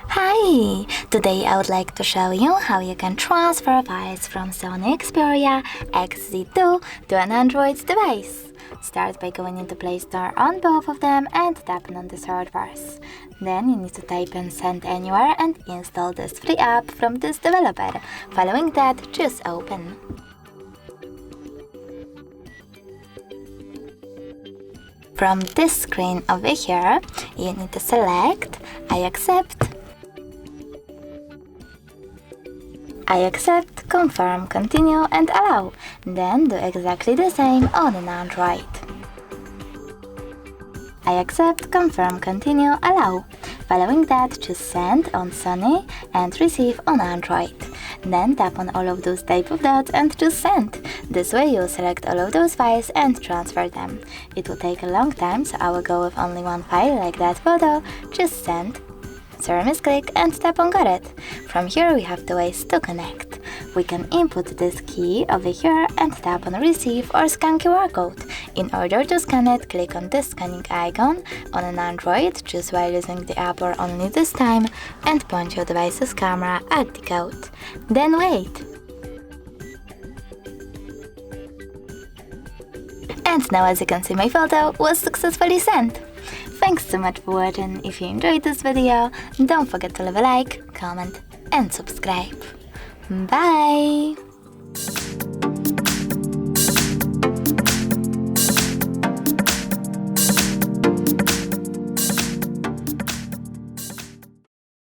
Hi! Today I would like to show you how you can transfer files from SONY Xperia XZ2 to an Android device. Start by going into Play Store on both of them and tapping on the search bars. Then you need to type in Send Anywhere and install this free app from this developer. Following that, choose Open. From this screen over here, you need to select I accept, confirm, continue and allow. Then do exactly the same on an Android. I accept, confirm, continue, allow. Following that, choose Send on Sony and Receive on Android. Then tap on all of those type of dots and choose Send. This way you'll select all of those files and transfer them. It will take a long time, so I will go with only one file like that photo. Choose Send. Misclick and tap on Got It. From here we have two ways to connect. We can input this key over here and tap on Receive or Scan QR code. In order to scan it, click on this scanning icon. On an Android, choose while using the app or only this time and point your device's camera at the code. Then wait. And now, as you can see, my photo was successfully sent. Thanks so much for watching. If you enjoyed this video, don't forget to leave a like, comment and subscribe. Bye!